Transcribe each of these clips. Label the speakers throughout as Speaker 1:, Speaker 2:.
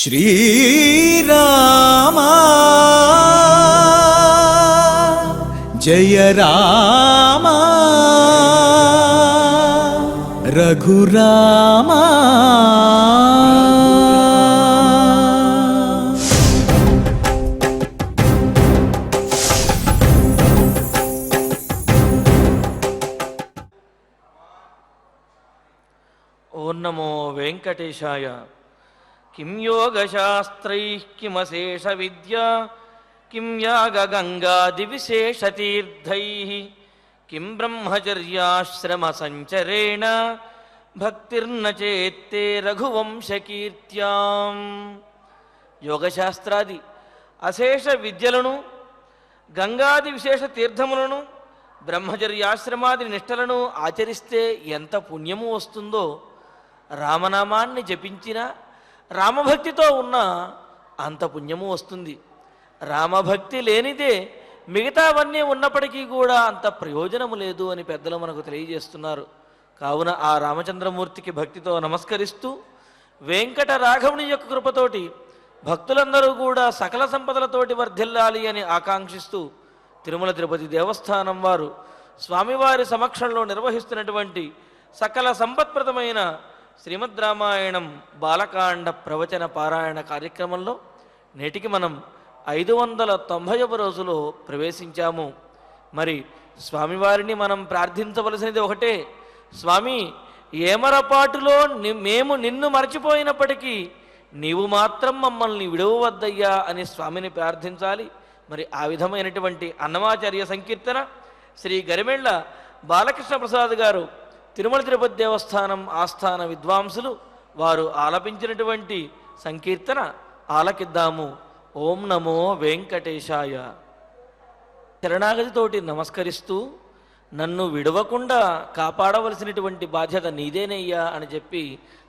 Speaker 1: श्रीराम जय राम रघुराम।
Speaker 2: ओं नमो वेंकटेशाय। किं योगशास्त्रैः किमशेष विद्या किं यागगंगादिविशेषतीर्थैः किं ब्रह्मचर्याश्रमसञ्चरेण भक्तिर्न चेत्ते रघुवंशकीर्त्याम्। యోగశాస్త్రాది అశేష విద్యలను గంగాది విశేష తీర్థములను బ్రహ్మచర్యాశ్రమాది నిష్టలను ఆచరిస్తే ఎంత పుణ్యము వస్తుందో రామనామాన్ని జపించిన రామభక్తితో ఉన్న అంత పుణ్యము వస్తుంది. రామభక్తి లేనిదే మిగతావన్నీ ఉన్నప్పటికీ కూడా అంత ప్రయోజనము లేదు అని పెద్దలు మనకు తెలియజేస్తున్నారు. కావున ఆ రామచంద్రమూర్తికి భక్తితో నమస్కరిస్తూ వెంకట రాఘవుని యొక్క కృపతోటి భక్తులందరూ కూడా సకల సంపదలతోటి వర్ధిల్లాలి అని ఆకాంక్షిస్తూ తిరుమల తిరుపతి దేవస్థానం వారు స్వామివారి సమక్షంలో నిర్వహిస్తున్నటువంటి సకల సంపత్ప్రదమైన శ్రీమద్ రామాయణం బాలకాండ ప్రవచన పారాయణ కార్యక్రమంలో నేటికి మనం 590వ రోజులో ప్రవేశించాము. మరి స్వామివారిని మనం ప్రార్థించవలసినది ఒకటే, స్వామి ఏమరపాటులో మేము నిన్ను మర్చిపోయినప్పటికీ నీవు మాత్రం మమ్మల్ని విడవవద్దయ్యా అని స్వామిని ప్రార్థించాలి. మరి ఆ విధమైనటువంటి అన్నమాచార్య సంకీర్తన శ్రీ గరిమెళ్ళ బాలకృష్ణ ప్రసాద్ గారు తిరుమల తిరుపతి దేవస్థానం ఆస్థాన విద్వాంసులు వారు ఆలపించినటువంటి సంకీర్తన ఆలకిద్దాము. ఓం నమో వెంకటేశాయ. శరణాగతితోటి నమస్కరిస్తూ నన్ను విడవకుండా కాపాడవలసినటువంటి బాధ్యత నీదేనయ్యా అని చెప్పి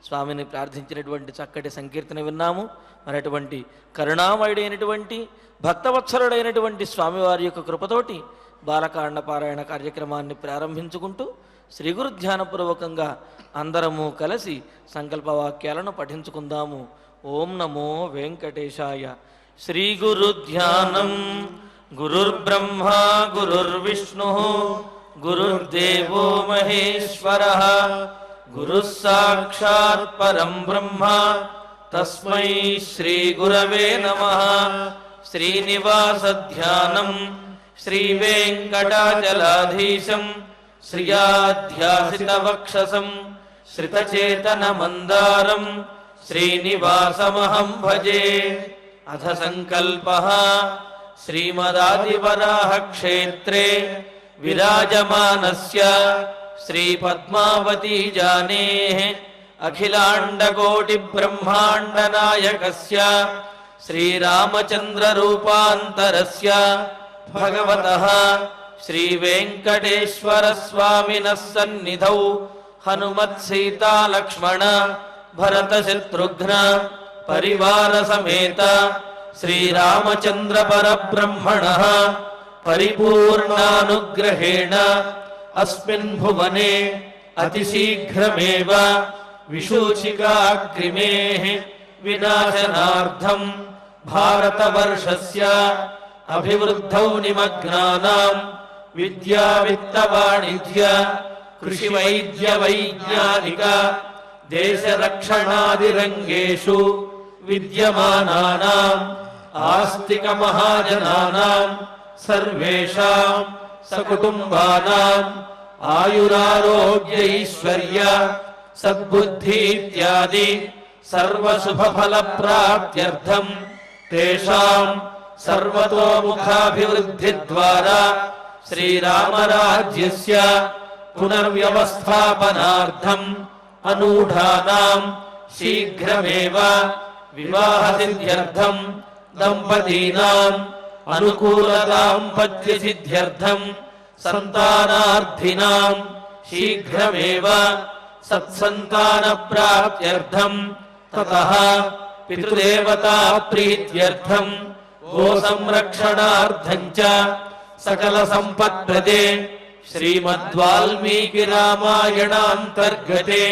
Speaker 2: స్వామిని ప్రార్థించినటువంటి చక్కటి సంకీర్తన విన్నాము. మరి అటువంటి కరుణామయుడైనటువంటి భక్తవత్సలుడైనటువంటి స్వామివారి యొక్క కృపతోటి బాలకాండ పారాయణ కార్యక్రమాన్ని ప్రారంభించుకుంటూ శ్రీ గురు ధ్యానపూర్వకంగా అందరము కలిసి సంకల్పవాక్యాలను పఠించుకుందాము. ఓం నమో వెంకటేశాయ. శ్రీ గురు ధ్యానం. గురుర్బ్రహ్మ గురుర్విష్ణు గురుర్దేవో మహేశ్వరః గురుః సాక్షాత్ పరం బ్రహ్మ తస్మై శ్రీ గురవే నమః. శ్రీనివాస ధ్యానం. శ్రీ వెంకటాచలాధీశం శ్రియాధ్యాసిత వక్షసం శ్రితచేతన మందారం శ్రీనివాసమహం భజే. అథ సంకల్పః. శ్రీమదాదివరాహ క్షేత్రే విరాజమానస్య శ్రీ పద్మావతీ జానేః అఖిలాండకోటి బ్రహ్మాండ నాయకస్య శ్రీరామచంద్ర రూపాంతరస్య భగవతః శ్రీ వెంకటేశ్వర స్వామినః సన్నిధౌ హనుమత్ సీతా లక్ష్మణ భరత శత్రుఘ్న పరివార సమేత శ్రీరామచంద్ర పరబ్రహ్మణః పరిపూర్ణానుగ్రహేణ అస్మిన్ భువనే అతిశీఘ్రమేవ విశూచికాగ్రిమేః వినాశనార్థం భారతవర్షస్య అభివృద్ధౌ నిమగ్నానాం విద్యా విత్త వాణిజ్య కృషి వైద్య వైజ్ఞానిక దేశ రక్షణాది రంగేషు విద్యమానానాం ఆస్తిక మహాజనానాం సర్వేషాం సకుటుంబానాం ఆయురారోగ్యైశ్వర్య సద్బుద్ధి ఇత్యాది సర్వశుభఫల ప్రాప్త్యర్థం తేషాం సర్వతోముఖాభివృద్ధి ద్వారా శ్రీరామరాజ్యస్య పునర్వ్యవస్థాపనార్థం అనూఢానాం శీఘ్రమేవ వివాహసిద్ధ్యర్థం దంపతీనాం అనుకూల దాంపత్య సిద్ధ్యర్థం సంతానార్థినాం శీఘ్రమేవ సత్సంతాన ప్రాప్త్యర్థం తతః పితృదేవతా ప్రీత్యర్థం గో సంరక్షణార్థం చ సకల సంపత్ప్రదే శ్రీమద్వాల్మీకి రామాయణాంతర్గతే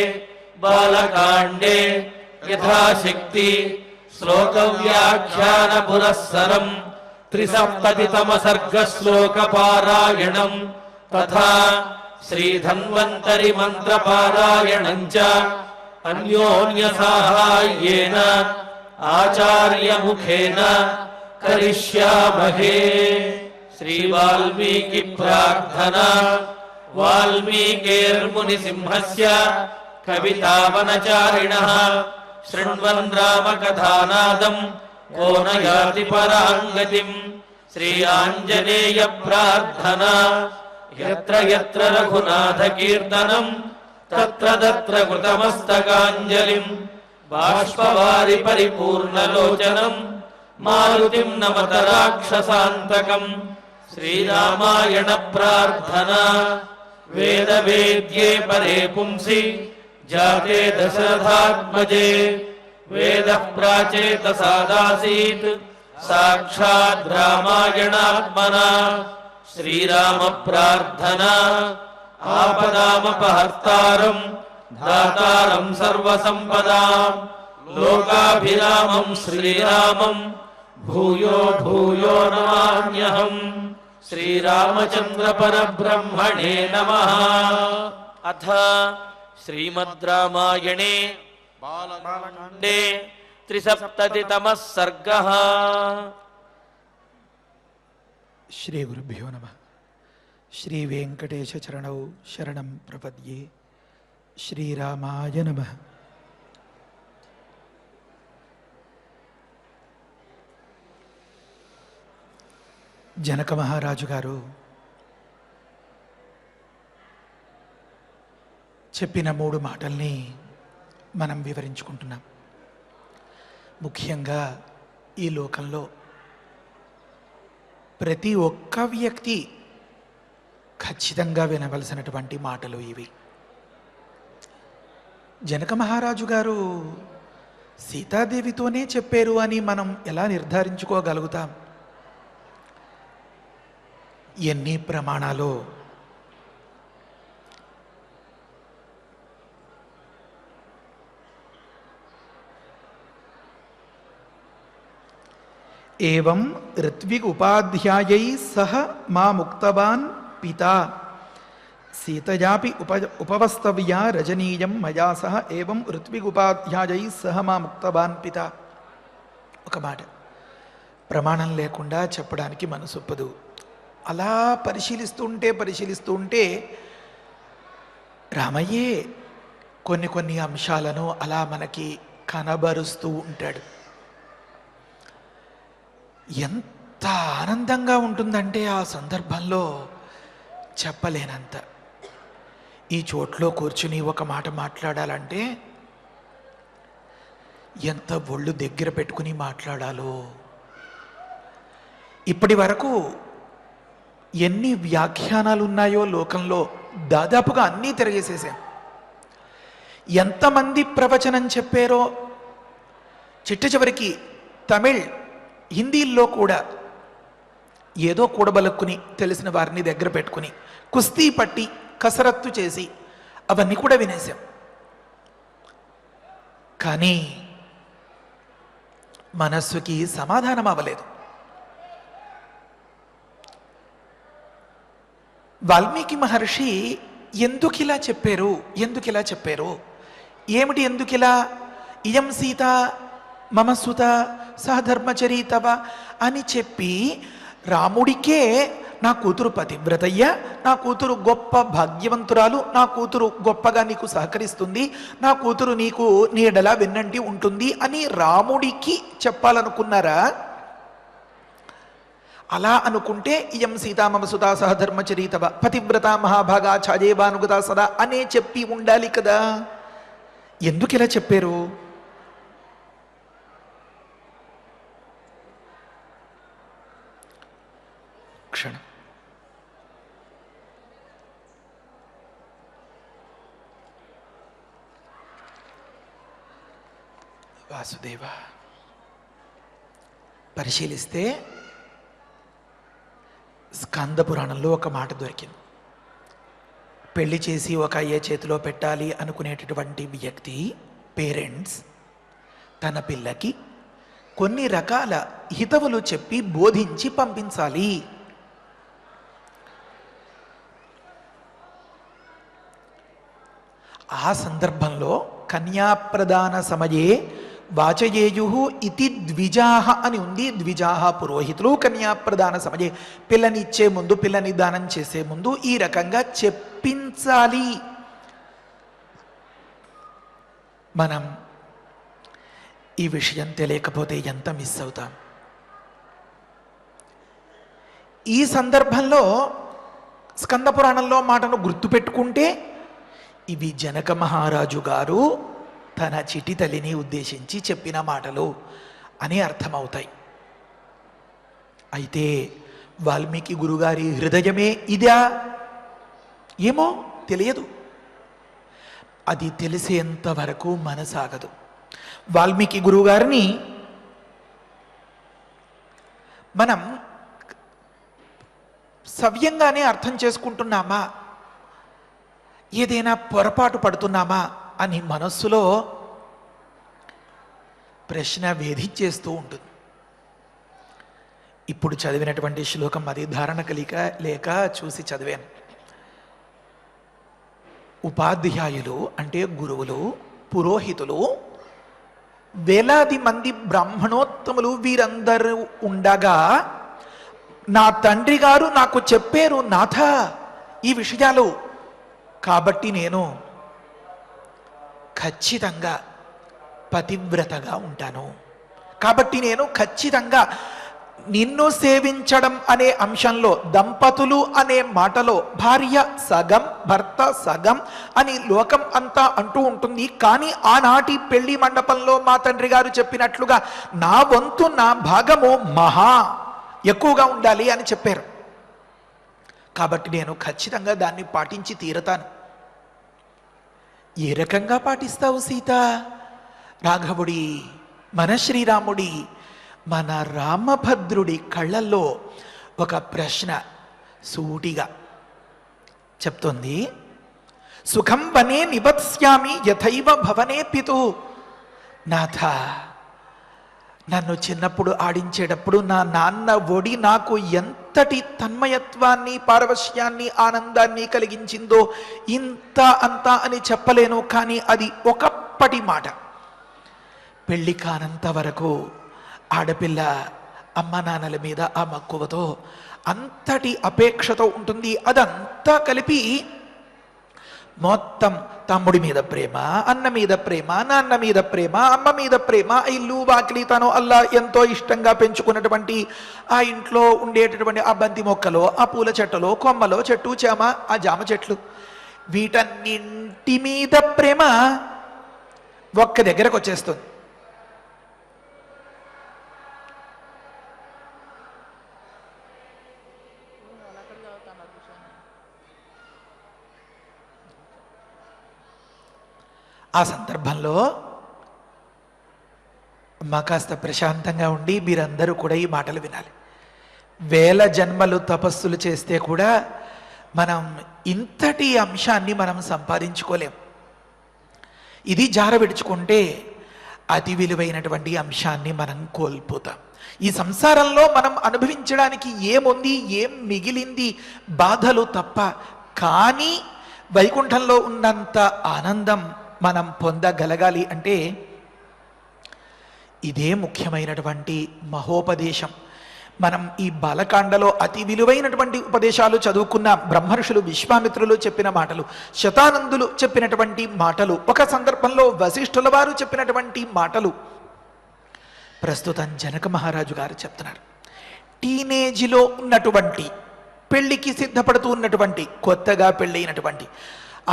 Speaker 2: బాలకాండే యథాశక్తి శ్లోకవ్యాఖ్యాన పురస్సరం 370తమ సర్గ శ్లోక పారాయణం తథా శ్రీధన్వంతరి మంత్ర పారాయణం చ అన్యోన్య సాహాయ్యేన ఆచార్య ముఖేన కరిష్యామహే. శ్రీ వాల్మీకి ప్రార్థన. వాల్మీకిర్ముని సింహస్య కవితావనచారిణః శృణ్వన్ రామకథానాదం కో న యాతి పరాంగతిం. శ్రీ ఆంజనేయ ప్రార్థన. యత్ర యత్ర రఘునాథ కీర్తనం తత్ర తత్ర కృతమస్తకాంజలిం బాష్పవారి పరిపూర్ణలోచనం మారుతిం నమత రాక్షసాంతకం. శ్రీరామాయణ ప్రార్థన. వేద వేద్యే పరే పుంసి జాతే దశరథాత్మజే వేదః ప్రాచేతసాదాసీత్ సాక్షాద్ రామాయణాత్మనా. శ్రీరామ ప్రార్థన. ఆపదామపహర్తారం దాతారం సర్వసంపదాం లోకాభిరామం శ్రీరామం భూయో భూయో నమామ్యహం. శ్రీరామచంద్ర పరబ్రహ్మణే నమః. అథ శ్రీమద్ రామాయణే బాలకాండే 370తమః సర్గః.
Speaker 1: శ్రీ గురుభ్యో నమః. శ్రీ వెంకటేశ చరణౌ శరణం ప్రపద్యే. శ్రీరామాయ నమః. జనక మహారాజు గారు చెప్పిన 3 మాటల్ని మనం వివరించుకుంటున్నాం. ముఖ్యంగా ఈ లోకంలో ప్రతి ఒక్క వ్యక్తి ఖచ్చితంగా వినవలసినటువంటి మాటలు ఇవి. జనక మహారాజు గారు సీతాదేవితోనే చెప్పారు అని మనం ఎలా నిర్ధారించుకోగలుగుతాం? ఎన్ని ప్రమాణాలు ఏవం ఋత్విక్ ఉపాధ్యాయై సహ మా ముక్తవాన్ పితా సీతయాపి ఉపవస్తవ్యా రజనీయం మయా సహ ఏవం ఋత్విక్ ఉపాధ్యాయై సహ మా ముక్తవాన్ పితా. ఒక మాట ప్రమాణం లేకుండా చెప్పడానికి మనసొప్పదు. అలా పరిశీలిస్తూ ఉంటే రామయ్యే కొన్ని అంశాలను అలా మనకి కనబరుస్తూ ఉంటాడు. ఎంత ఆనందంగా ఉంటుందంటే ఆ సందర్భంలో చెప్పలేనంత. ఈ చోట్లో కూర్చుని ఒక మాట మాట్లాడాలంటే ఎంత ఒళ్ళు దగ్గర పెట్టుకుని మాట్లాడాలో. ఇప్పటి వరకు ఎన్ని వ్యాఖ్యానాలు ఉన్నాయో లోకంలో దాదాపుగా అన్నీ తిరగేసేసాం. ఎంతమంది ప్రవచనం చెప్పారో చిట్ట చివరికి తమిళ్ హిందీల్లో కూడా ఏదో కూడబలుక్కుని తెలిసిన వారిని దగ్గర పెట్టుకుని కుస్తీ పట్టి కసరత్తు చేసి అవన్నీ కూడా వినేశాం. కానీ మనస్సుకి సమాధానం అవ్వలేదు. వాల్మీకి మహర్షి ఎందుకిలా చెప్పారు? ఏమిటి ఎందుకిలా? ఇయం సీత మమ సుత సహధర్మచరీతవ అని చెప్పి రాముడికే నా కూతురు పతివ్రతయ్య, నా కూతురు గొప్ప భాగ్యవంతురాలు, నా కూతురు గొప్పగా నీకు సహకరిస్తుంది, నా కూతురు నీకు నీడలా వెన్నంటి ఉంటుంది అని రాముడికి చెప్పాలనుకున్నారా? అలా అనుకుంటే ఇయం సీతా మమ సుతా సహధర్మచరీతవ పతివ్రత మహాభాగా ఛాజేవానుగత సదా అనే చెప్పి ఉండాలి కదా. ఎందుకు ఇలా చెప్పారు? క్షణం. వాసుదేవ పరిశీలిస్తే స్కంద పురాణంలో ఒక మాట దొరికింది. పెళ్లి చేసి ఒక అయ్యే చేతిలో పెట్టాలి అనుకునేటటువంటి వ్యక్తి పేరెంట్స్ తన పిల్లకి కొన్ని రకాల హితవులు చెప్పి బోధించి పంపించాలి. ఆ సందర్భంలో కన్యాప్రదాన సమయే వాచయేయు ఇతి ద్విజాహ అని ఉంది. ద్విజాహ పురోహితులు కన్యాప్రదాన సమయే, పిల్లనిచ్చే ముందు, పిల్లని దానం చేసే ముందు ఈ రకంగా చెప్పించాలి. మనం ఈ విషయం తెలియకపోతే ఎంత మిస్ అవుతాం. ఈ సందర్భంలో స్కంద పురాణంలో మాటను గుర్తుపెట్టుకుంటే ఇవి జనక మహారాజు గారు తన చిటి తల్లిని ఉద్దేశించి చెప్పిన మాటలు అని అర్థమవుతాయి. అయితే వాల్మీకి గురుగారి హృదయమే ఇదా ఏమో తెలియదు. అది తెలిసేంత వరకు మనసాగదు. వాల్మీకి గురువుగారిని మనం సవ్యంగానే అర్థం చేసుకుంటున్నామా, ఏదైనా పొరపాటు పడుతున్నామా అని మనస్సులో ప్రశ్న వేధించేస్తూ ఉంటుంది. ఇప్పుడు చదివినటువంటి శ్లోకం అది ధారణ కలిక లేక చూసి చదివాను. ఉపాధ్యాయులు అంటే గురువులు, పురోహితులు, వేలాది మంది బ్రాహ్మణోత్తములు వీరందరూ ఉండగా నా తండ్రి గారు నాకు చెప్పారు, నాథ ఈ విషయాలు, కాబట్టి నేను ఖచ్చితంగా పతివ్రతగా ఉంటాను, కాబట్టి నేను ఖచ్చితంగా నిన్ను సేవించడం అనే అంశంలో, దంపతులు అనే మాటలో భార్య సగం భర్త సగం అని లోకం అంతా అంటూ ఉంటుంది. కానీ ఆనాటి పెళ్లి మండపంలో మా తండ్రి గారు చెప్పినట్లుగా నా వంతు, నా భాగము మహా ఎక్కువగా ఉండాలి అని చెప్పారు. కాబట్టి నేను ఖచ్చితంగా దాన్ని పాటించి తీరతాను. ఏ రకంగా పాటిస్తావు సీత? రాఘవుడి, మన శ్రీరాముడి, మన రామభద్రుడి కళ్ళల్లో ఒక ప్రశ్న సూటిగా చెప్తోంది. సుఖం వనే నివత్స్యామి యథైవ భవనే పితు. నాథ, నన్ను చిన్నప్పుడు ఆడించేటప్పుడు నా నాన్న ఒడి నాకు ఎంతటి తన్మయత్వాన్ని, పారవశ్యాన్ని, ఆనందాన్ని కలిగించిందో ఇంత అంత అని చెప్పలేను. కానీ అది ఒకప్పటి మాట. పెళ్ళి కానంత వరకు ఆడపిల్ల అమ్మ నాన్నల మీద ఆ మక్కువతో, అంతటి అపేక్షతో ఉంటుంది. అదంతా కలిపి మొత్తం తమ్ముడి మీద ప్రేమ, అన్న మీద ప్రేమ, నాన్న మీద ప్రేమ, అమ్మ మీద ప్రేమ, ఇల్లు వాకిలి తను అల్లా ఎంతో ఇష్టంగా పెంచుకున్నటువంటి ఆ ఇంట్లో ఉండేటటువంటి ఆ బంతి మొక్కలో, ఆ పూల చెట్టులో, కొమ్మలో, చెట్టు చేమ, ఆ జామ చెట్లు, వీటన్నింటి మీద ప్రేమ ఒక్క దగ్గరకు వచ్చేస్తుంది. ఆ సందర్భంలో మా కాస్త ప్రశాంతంగా ఉండి మీరందరూ కూడా ఈ మాటలు వినాలి. వేల జన్మలు తపస్సులు చేస్తే కూడా మనం ఇంతటి అంశాన్ని మనం సంపాదించుకోలేం. ఇది జార విడుచుకుంటే అతి విలువైనటువంటి అంశాన్ని మనం కోల్పోతాం. ఈ సంసారంలో మనం అనుభవించడానికి ఏముంది, ఏం మిగిలింది? బాధలు తప్ప. కానీ వైకుంఠంలో ఉన్నంత ఆనందం మనం పొందగలగాలి అంటే ఇదే ముఖ్యమైనటువంటి మహోపదేశం. మనం ఈ బాలకాండలో అతి విలువైనటువంటి ఉపదేశాలు చదువుకున్న బ్రహ్మర్షులు, విశ్వామిత్రులు చెప్పిన మాటలు, శతానందులు చెప్పినటువంటి మాటలు, ఒక సందర్భంలో వశిష్ఠుల వారు చెప్పినటువంటి మాటలు ప్రస్తుతం జనక మహారాజు గారు చెప్తున్నారు. టీనేజ్లో ఉన్నటువంటి, పెళ్లికి సిద్ధపడుతూ ఉన్నటువంటి, కొత్తగా పెళ్ళైనటువంటి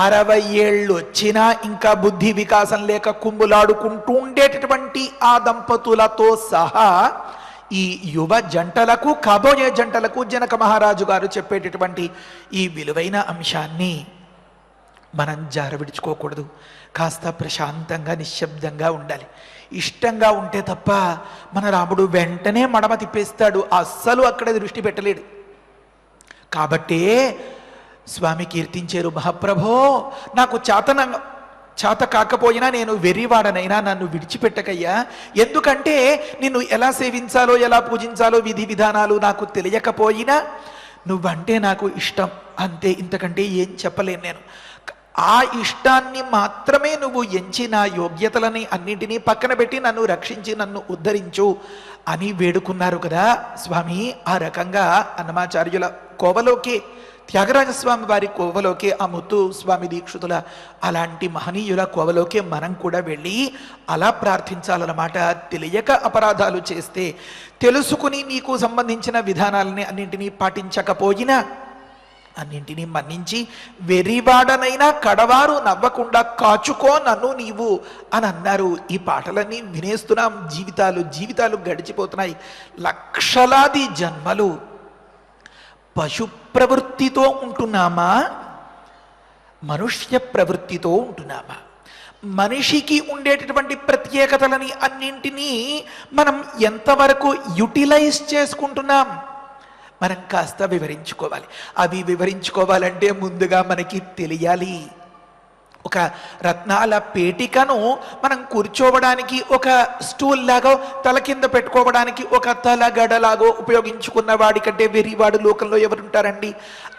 Speaker 1: 60 ఏళ్ళు వచ్చినా ఇంకా బుద్ధి వికాసం లేక కుమ్ములాడుకుంటూ ఉండేటటువంటి ఆ దంపతులతో సహా ఈ యువ జంటలకు, కాబోయే జంటలకు జనక మహారాజు గారు చెప్పేటటువంటి ఈ విలువైన అంశాన్ని మనం జారవిడుచుకోకూడదు. కాస్త ప్రశాంతంగా నిశ్శబ్దంగా ఉండాలి. ఇష్టంగా ఉంటే తప్ప మన రాముడు వెంటనే మడమ తిప్పేస్తాడు, అస్సలు అక్కడ దృష్టి పెట్టలేడు. కాబట్టే స్వామి కీర్తించారు, మహాప్రభో నాకు చేత కాకపోయినా నేను వెర్రివాడనైనా నన్ను విడిచిపెట్టకయ్యా. ఎందుకంటే నిన్ను ఎలా సేవించాలో ఎలా పూజించాలో విధి విధానాలు నాకు తెలియకపోయినా నువ్వంటే నాకు ఇష్టం, అంతే, ఇంతకంటే ఏం చెప్పలేను నేను. ఆ ఇష్టాన్ని మాత్రమే నువ్వు ఎంచి నా యోగ్యతలని అన్నింటినీ పక్కన పెట్టి నన్ను రక్షించి నన్ను ఉద్ధరించు అని వేడుకున్నారు కదా స్వామి. ఆ రకంగా అన్నమాచార్యుల కోవలోకి, త్యాగరాజస్వామి వారి కోవలోకి, ఆ ముత్తు స్వామి దీక్షితుల అలాంటి మహనీయుల కోవలోకి మనం కూడా వెళ్ళి అలా ప్రార్థించాలన్నమాట. తెలియక అపరాధాలు చేస్తే తెలుసుకుని నీకు సంబంధించిన విధానాలని అన్నింటినీ పాటించకపోయినా అన్నింటినీ మన్నించి వెర్రివాడనైనా కడవారు నవ్వకుండా కాచుకో నన్ను నీవు అని అన్నారు. ఈ పాటలన్నీ వినేస్తున్నాం, జీవితాలు గడిచిపోతున్నాయి. లక్షలాది జన్మలు పశు ప్రవృత్తితో ఉంటున్నామా, మనుష్య ప్రవృత్తితో ఉంటున్నామా? మనిషికి ఉండేటటువంటి ప్రత్యేకతలని అన్నింటినీ మనం ఎంతవరకు యుటిలైజ్ చేసుకుంటున్నాం మనం కాస్త వివరించుకోవాలి. అవి వివరించుకోవాలంటే ముందుగా మనకి తెలియాలి. ఒక రత్నాల పేటికను మనం కూర్చోవడానికి ఒక స్టూల్ లాగో, తల కింద పెట్టుకోవడానికి ఒక తలగడలాగో ఉపయోగించుకున్న వాడికంటే వెర్రివాడు లోకంలో ఎవరుంటారండి?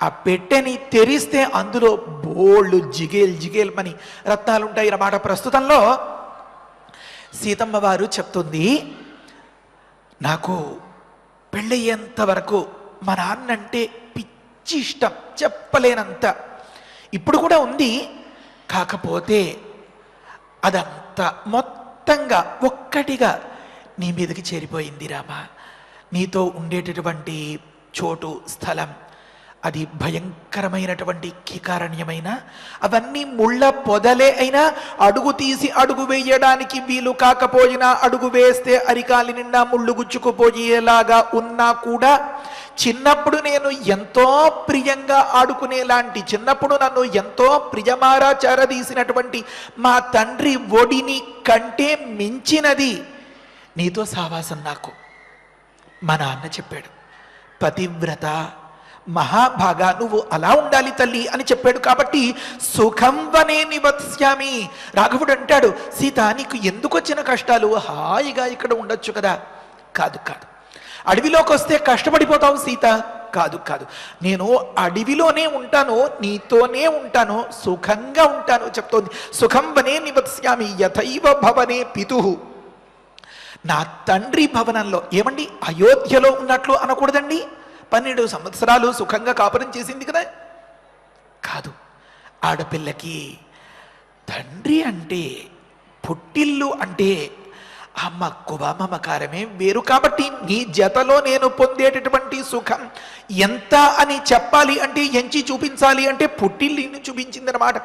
Speaker 1: ఆ పెట్టెని తెరిస్తే అందులో బోళ్ళు జిగేల్ మని రత్నాలు ఉంటాయి అన్నమాట. ప్రస్తుతంలో సీతమ్మ వారు చెప్తుంది, నాకు పెళ్ళయ్యేంత వరకు మా నాన్నంటే పిచ్చి ఇష్టం, చెప్పలేనంత. ఇప్పుడు కూడా ఉంది, కాకపోతే అదంతా మొత్తంగా ఒక్కటిగా నీ మీదకి చేరిపోయింది రామా. నీతో ఉండేటటువంటి చోటు, స్థలం, అది భయంకరమైనటువంటి కీకారణ్యమైన, అవన్నీ ముళ్ళ పొదలే అయినా అడుగు తీసి అడుగు వేయడానికి వీలు కాకపోయినా, అడుగు వేస్తే అరికాలి నిండా ముళ్ళు గుచ్చుకుపోయేలాగా ఉన్నా కూడా, చిన్నప్పుడు నేను ఎంతో ప్రియంగా ఆడుకునేలాంటి, చిన్నప్పుడు నన్ను ఎంతో ప్రియమారా చేరదీసినటువంటి మా తండ్రి ఒడిని కంటే మించినది నీతో సావాసం నాకు. మా నాన్న చెప్పాడు, పతివ్రత మహాభాగా నువ్వు అలా ఉండాలి తల్లి అని చెప్పాడు. కాబట్టి సుఖం వనే నివత్స్యామి. రాఘవుడు అంటాడు, సీత నీకు ఎందుకు వచ్చిన కష్టాలు, హాయిగా ఇక్కడ ఉండొచ్చు కదా. కాదు, అడవిలోకి వస్తే కష్టపడిపోతావు సీత. కాదు, నేను అడవిలోనే ఉంటాను, నీతోనే ఉంటాను, సుఖంగా ఉంటాను చెప్తోంది. సుఖం వనే నివత్స్యామి యథైవ భవనే పితుః. నా తండ్రి భవనంలో, ఏమండి అయోధ్యలో ఉన్నట్లు అనకూడదండి. 12 సంవత్సరాలు సుఖంగా కాపురం చేసింది కదా. కాదు, ఆడపిల్లకి తండ్రి అంటే, పుట్టిల్లు అంటే ఆ మక్కువ మమకారమే వేరు. కాబట్టి నీ జతలో నేను పొందేటటువంటి సుఖం ఎంత అని చెప్పాలి అంటే, ఎంచి చూపించాలి అంటే పుట్టిల్లిని చూపించిందనమాట,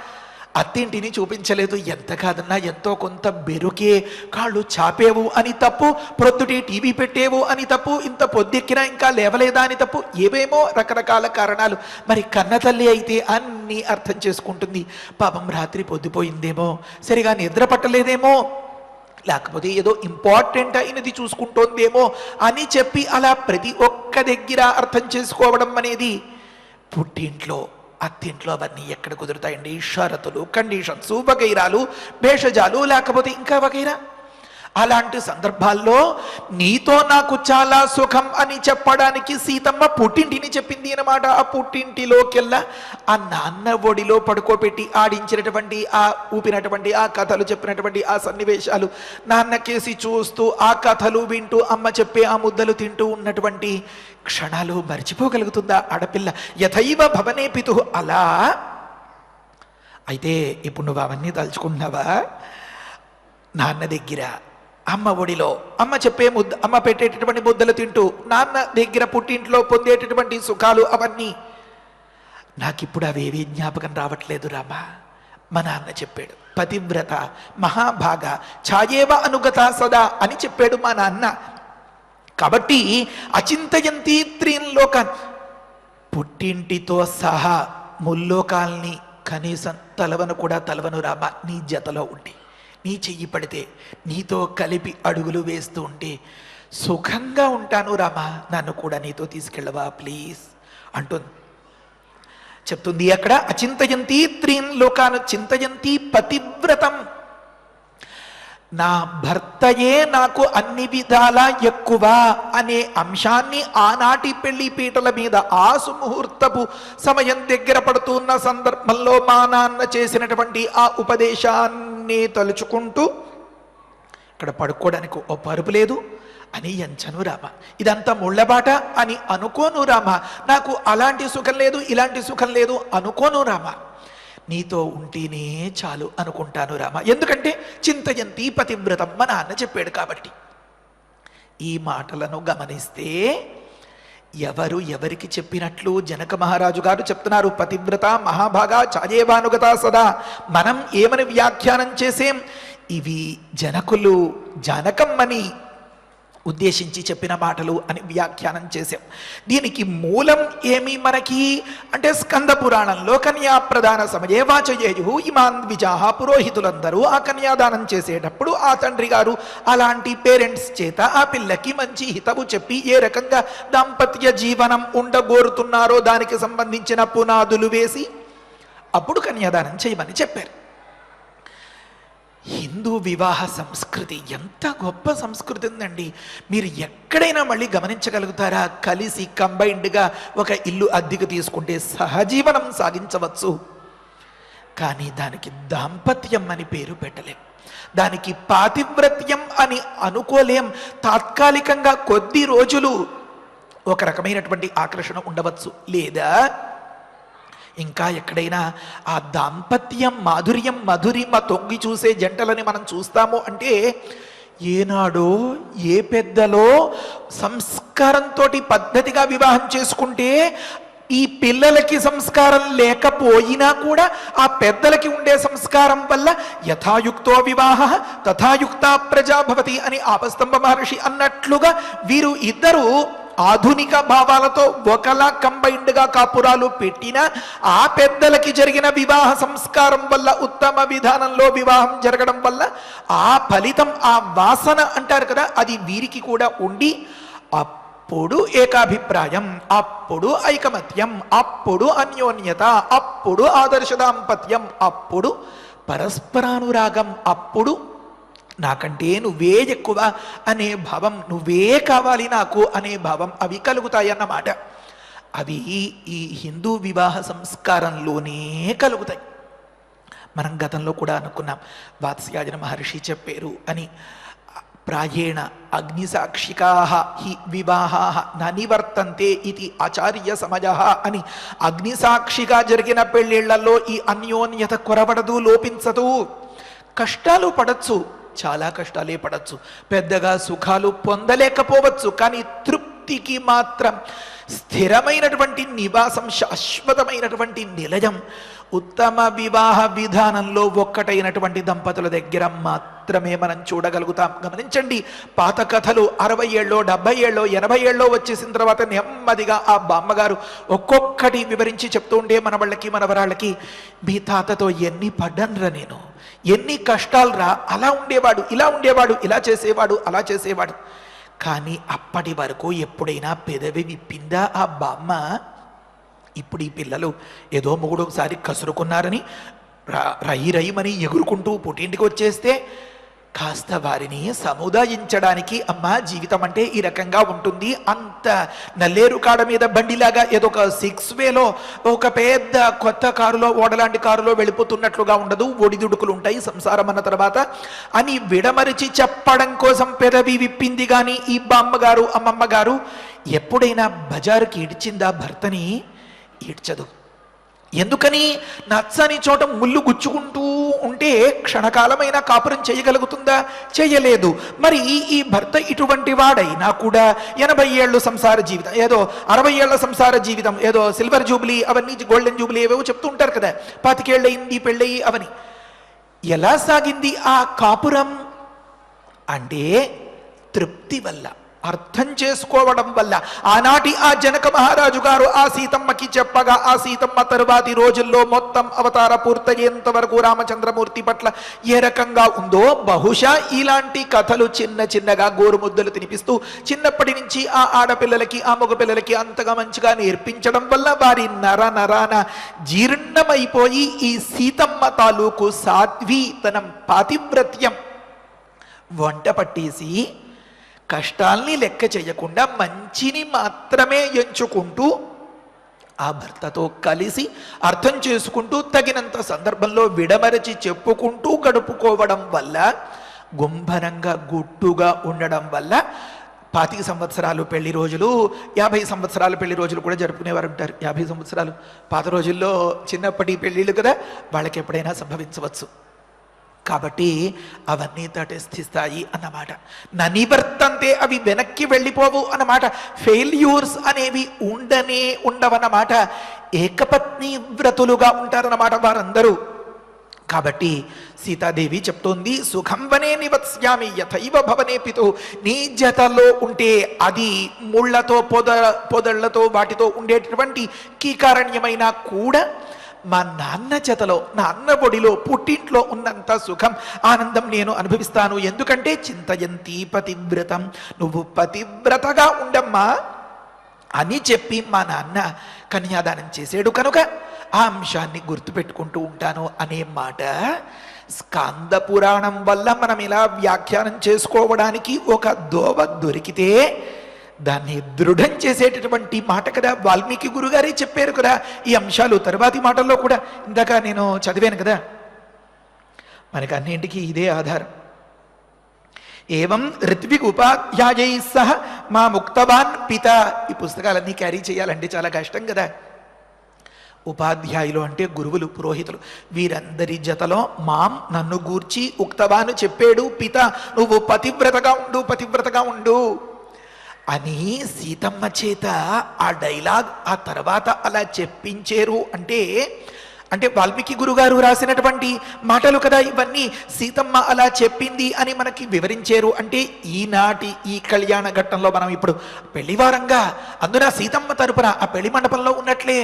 Speaker 1: అత్తింటిని చూపించలేదు. ఎంత కాదన్నా ఎంతో కొంత బెరుకే, కాళ్ళు చాపేవు అని తప్పు, ప్రొద్దుటి టీవీ పెట్టేవు అని తప్పు, ఇంత పొద్దెక్కినా ఇంకా లేవలేదా అని తప్పు, ఏవేమో రకరకాల కారణాలు. మరి కన్న తల్లి అయితే అన్నీ అర్థం చేసుకుంటుంది. పాపం రాత్రి పొద్దుపోయిందేమో, సరిగా నిద్ర పట్టలేదేమో, లేకపోతే ఏదో ఇంపార్టెంట్ అయినది చూసుకుంటోందేమో అని చెప్పి అలా ప్రతి ఒక్క దగ్గర అర్థం చేసుకోవడం అనేది పుట్టింట్లో, అత్తింట్లో అవన్నీ ఎక్కడ కుదురుతాయండి? షరతులు, కండిషన్స్, వగైరాలు, భేషజాలు, లేకపోతే ఇంకా వగైరా. అలాంటి సందర్భాల్లో నీతో నాకు చాలా సుఖం అని చెప్పడానికి సీతమ్మ పుట్టింటిని చెప్పింది అన్నమాట. ఆ పుట్టింటిలోకెల్లా ఆ నాన్న ఒడిలో పడుకోబెట్టి ఆడించినటువంటి, ఆ ఊపినటువంటి, ఆ కథలు చెప్పినటువంటి ఆ సన్నివేశాలు, నాన్న కేసి చూస్తూ ఆ కథలు వింటూ అమ్మ చెప్పే ఆ ముద్దలు తింటూ ఉన్నటువంటి క్షణాలు మర్చిపోగలుగుతుందా ఆడపిల్ల? యథైవ భవనే పితుః. అలా అయితే ఇప్పుడు నువ్వు అవన్నీ తలుచుకున్నావా? నాన్న దగ్గర, అమ్మ ఒడిలో, అమ్మ చెప్పే అమ్మ పెట్టేటటువంటి ముద్దలు తింటూ, నాన్న దగ్గర పుట్టింట్లో పొందేటటువంటి సుఖాలు, అవన్నీ నాకిప్పుడు అవేవీ జ్ఞాపకం రావట్లేదు రామా. మా నాన్న చెప్పాడు, పతివ్రత మహాభాగ ఛాయేవ అనుగత సదా అని చెప్పాడు మా నాన్న. కాబట్టి అచింతయంతి త్రీన్ లోకాన్, పుట్టింటితో సహా ముల్లోకాల్ని కనీసం తలవను కూడా తలవను రామా. నీ జతలో ఉండి, నీ చెయ్యి పడితే నీతో కలిపి అడుగులు వేస్తూ ఉంటే సుఖంగా ఉంటాను రామా, నన్ను కూడా నీతో తీసుకెళ్ళవా ప్లీజ్ అంటుంది. చెప్తుంది అక్కడ, అచింతయంతి త్రీన్ లోకాను చింతయంతి పతివ్రత పతివ్రతం, నా భర్తయే నాకు అన్ని విధాలా ఎక్కువ అనే అంశాన్ని ఆనాటి పెళ్లి పీటల మీద ఆ సుముహూర్తపు సమయం దగ్గర పడుతున్న సందర్భంలో మా నాన్న చేసినటువంటి ఆ ఉపదేశాన్ని తలుచుకుంటూ ఇక్కడ పడుకోవడానికి ఓ పరుపు లేదు అని ఎంచను రామ, ఇదంతా ముళ్ళబాట అని అనుకోను రామ, నాకు అలాంటి సుఖం లేదు ఇలాంటి సుఖం లేదు అనుకోను రామ, నీతో ఉంటేనే చాలు అనుకుంటాను రామ, ఎందుకంటే చింతయంతి పతివ్రతం మా నాన్న చెప్పాడు కాబట్టి. ఈ మాటలను గమనిస్తే ఎవరు ఎవరికి చెప్పినట్లు జనక మహారాజు గారు చెప్తున్నారు. పతివ్రత మహాభాగా చాయేవానుగత సదా. మనం ఏమని వ్యాఖ్యానం చేసేం, ఇవి జనకులు జానకమ్మని ఉద్దేశించి చెప్పిన మాటలు అని వ్యాఖ్యానం చేశాం. దీనికి మూలం ఏమి మనకి అంటే స్కంద పురాణంలో కన్యాప్రదాన సమయే వాచయేయు ఇమాన్ ద్విజాహ, పురోహితులందరూ ఆ కన్యాదానం చేసేటప్పుడు ఆ తండ్రి గారు అలాంటి పేరెంట్స్ చేత ఆ పిల్లకి మంచి హితవు చెప్పి ఏ రకంగా దాంపత్య జీవనం ఉండగోరుతున్నారో దానికి సంబంధించిన పునాదులు వేసి అప్పుడు కన్యాదానం చేయమని చెప్పారు. హిందూ వివాహ సంస్కృతి ఎంత గొప్ప సంస్కృతి ఉందండి. మీరు ఎక్కడైనా మళ్ళీ గమనించగలుగుతారా? కలిసి కంబైన్డ్గా ఒక ఇల్లు అద్దెకు తీసుకుంటే సహజీవనం సాగించవచ్చు, కానీ దానికి దాంపత్యం అని పేరు పెట్టలేం, దానికి పాతివ్రత్యం అని అనుకోలేం. తాత్కాలికంగా కొద్ది రోజులు ఒక రకమైనటువంటి ఆకర్షణ ఉండవచ్చు, లేదా ఇంకా ఎక్కడైనా ఆ దాంపత్యం మాధుర్యం మధురిమ తొంగి చూసే జంటలని మనం చూస్తాము అంటే ఏనాడో ఏ పెద్దలో సంస్కారంతో పద్ధతిగా వివాహం చేసుకుంటే ఈ పిల్లలకి సంస్కారం లేకపోయినా కూడా ఆ పెద్దలకి ఉండే సంస్కారం వల్ల యథాయుక్తో వివాహ తథాయుక్త ప్రజా భవతి అని ఆపస్తంభ మహర్షి అన్నట్లుగా వీరు ఇద్దరు ఆధునిక భావాలతో ఒకలా కంబైన్డ్గా కాపురాలు పెట్టిన ఆ పెద్దలకి జరిగిన వివాహ సంస్కారం వల్ల ఉత్తమ విధానంలో వివాహం జరగడం వల్ల ఆ ఫలితం ఆ వాసన అంటారు కదా అది వీరికి కూడా ఉండి అప్పుడు ఏకాభిప్రాయం, అప్పుడు ఐకమత్యం, అప్పుడు అన్యోన్యత, అప్పుడు ఆదర్శ దాంపత్యం, అప్పుడు పరస్పరానురాగం, అప్పుడు నాకంటే నువ్వే ఎక్కువ అనే భావం, నువ్వే కావాలి నాకు అనే భావం అవి కలుగుతాయన్నమాట. అవి ఈ హిందూ వివాహ సంస్కారంలోనే కలుగుతాయి. మనం గతంలో కూడా అనుకున్నాం, వాత్స్యాయన మహర్షి చెప్పారు అని. ప్రాయేణ అగ్నిసాక్షికా హి వివాహా న నివర్తంతే ఇది ఆచార్య సమయ అని. అగ్నిసాక్షిగా జరిగిన పెళ్ళిళ్లలో ఈ అన్యోన్యత కొరబడదు, లోపించదు. కష్టాలు పడచ్చు, చాలా కష్టాలే పడచ్చు, పెద్దగా సుఖాలు పొందలేకపోవచ్చు, కానీ తృప్తికి మాత్రం స్థిరమైనటువంటి నివాసం, శాశ్వతమైనటువంటి నిలయం ఉత్తమ వివాహ విధానంలో ఒక్కటైనటువంటి దంపతుల దగ్గర మాత్రమే మనం చూడగలుగుతాం. గమనించండి, పాత కథలు 60 ఏళ్ళో 70 ఏళ్ళో 80 ఏళ్ళో వచ్చేసిన తర్వాత నెమ్మదిగా ఆ బామ్మగారు ఒక్కొక్కటి వివరించి చెప్తూ ఉంటే మన వాళ్ళకి మనవరాళ్ళకి, మీ తాతతో ఎన్ని పడ్డన్రా నేను, ఎన్ని కష్టాలు రా, అలా ఉండేవాడు ఇలా ఉండేవాడు, ఇలా చేసేవాడు అలా చేసేవాడు. కానీ అప్పటి వరకు ఎప్పుడైనా పెదవి విప్పిందా ఆ బామ్మ? ఇప్పుడు ఈ పిల్లలు ఏదో మొగుడొకసారి కసురుకున్నారని రయ్యమని ఎగురుకుంటూ పుట్టింటికి వచ్చేస్తే కాస్త వారిని సముదాయించడానికి, అమ్మా జీవితం అంటే ఈ రకంగా ఉంటుంది, అంత నల్లేరు కాడ మీద బండిలాగా ఏదో ఒక 6 వేలో ఒక పెద్ద కొత్త కారులో ఓడలాంటి కారులో వెళ్ళిపోతున్నట్లుగా ఉండదు, ఒడిదుడుకులు ఉంటాయి సంసారం అన్న తర్వాత అని విడమరిచి చెప్పడం కోసం పెదవి విప్పింది. కానీ ఈ బామ్మగారు అమ్మమ్మ గారు ఎప్పుడైనా బజారుకి ఈడ్చిందా భర్తని? ఈడ్చదు. ఎందుకని? నచ్చని చోట ముళ్ళు గుచ్చుకుంటూ ఉంటే క్షణకాలమైన కాపురం చేయగలుగుతుందా? చేయలేదు. మరి ఈ భర్త ఇటువంటి వాడైనా కూడా 80 ఏళ్ళు సంసార జీవితం, ఏదో 60 ఏళ్ల సంసార జీవితం, ఏదో సిల్వర్ జూబ్లీ అవన్నీ గోల్డెన్ జూబ్లీ ఏవేవో చెప్తూ ఉంటారు కదా, 25 ఏళ్ళయింది పెళ్ళయి అవని. ఎలా సాగింది ఆ కాపురం అంటే తృప్తి వల్ల, అర్థం చేసుకోవడం వల్ల ఆనాటి ఆ జనక మహారాజు గారు ఆ సీతమ్మకి చెప్పగా ఆ సీతమ్మ తరువాతి రోజుల్లో మొత్తం అవతార పూర్తయ్యేంత వరకు రామచంద్రమూర్తి పట్ల ఏ రకంగా ఉందో బహుశా ఇలాంటి కథలు చిన్న చిన్నగా గోరుముద్దలు తినిపిస్తూ చిన్నప్పటి నుంచి ఆ ఆడపిల్లలకి ఆ మగపిల్లలకి అంతగా మంచిగా నేర్పించడం వల్ల వారి నరాన జీర్ణమైపోయి ఈ సీతమ్మ తాలూకు సాధ్వీతనం పాతివ్రత్యం వంట పట్టేసి కష్టాల్ని లెక్క చేయకుండా మంచిని మాత్రమే ఎంచుకుంటూ ఆ భర్తతో కలిసి అర్థం చేసుకుంటూ తగినంత సందర్భంలో విడమరచి చెప్పుకుంటూ గడుపుకోవడం వల్ల గుంభనంగా గుట్టుగా ఉండడం వల్ల 25 సంవత్సరాలు పెళ్లి రోజులు 50 సంవత్సరాలు పెళ్లి రోజులు కూడా జరుపుకునేవారు ఉంటారు. 50 సంవత్సరాలు పాత రోజుల్లో చిన్నప్పటి పెళ్ళిళ్ళు కదా, వాళ్ళకి ఎప్పుడైనా సంభవించవచ్చు. కాబట్టి అవన్నీ తటస్థిస్తాయి అన్నమాట. నివర్తంతే, అవి వెనక్కి వెళ్ళిపోవు అన్నమాట. ఫెయిల్యూర్స్ అనేవి ఉండవన్నమాట. ఏకపత్ని వ్రతులుగా ఉంటారన్నమాట వారందరూ. కాబట్టి సీతాదేవి చెప్తోంది, సుఖం వనే నివత్స్యామి యథైవ భవనే పితు. నీ జతలో ఉంటే అది ముళ్లతో పొదళ్లతో వాటితో ఉండేటటువంటి కీకారణ్యమైన కూడా మా నాన్న జతలో, నా అన్న పొడిలో, పుట్టింట్లో ఉన్నంత సుఖం ఆనందం నేను అనుభవిస్తాను. ఎందుకంటే చింతయంతి పతివ్రతం, నువ్వు పతివ్రతగా ఉండమ్మా అని చెప్పి మా నాన్న కన్యాదానం చేసాడు కనుక ఆ అంశాన్ని గుర్తుపెట్టుకుంటూ ఉంటాను అనే మాట స్కాంద పురాణం వల్ల మనం ఇలా వ్యాఖ్యానం చేసుకోవడానికి ఒక దోవ దొరికితే దాన్ని దృఢం చేసేటటువంటి మాట కదా. వాల్మీకి గురుగారే చెప్పారు కదా ఈ అంశాలు. తరువాతి మాటల్లో కూడా ఇందాక నేను చదివాను కదా, మనకి అన్నింటికీ ఇదే ఆధారం. ఏవం ఋత్విక్ ఉపాధ్యాయై సహ మా ముక్తవాన్ పిత. ఈ పుస్తకాలన్నీ క్యారీ చేయాలంటే చాలా కష్టం కదా. ఉపాధ్యాయులు అంటే గురువులు, పురోహితులు. వీరందరి జతలో నన్ను గూర్చి ఉక్తవాను చెప్పాడు పిత, నువ్వు పతివ్రతగా ఉండు అని సీతమ్మ చేత ఆ డైలాగ్ ఆ తర్వాత అలా చెప్పించారు. అంటే వాల్మీకి గురుగారు రాసినటువంటి మాటలు కదా ఇవన్నీ. సీతమ్మ అలా చెప్పింది అని మనకి వివరించారు. అంటే ఈనాటి ఈ కళ్యాణ ఘట్టంలో మనం ఇప్పుడు పెళ్లివారంగా, అందున సీతమ్మ తరపున ఆ పెళ్లి మండపంలో ఉన్నట్లే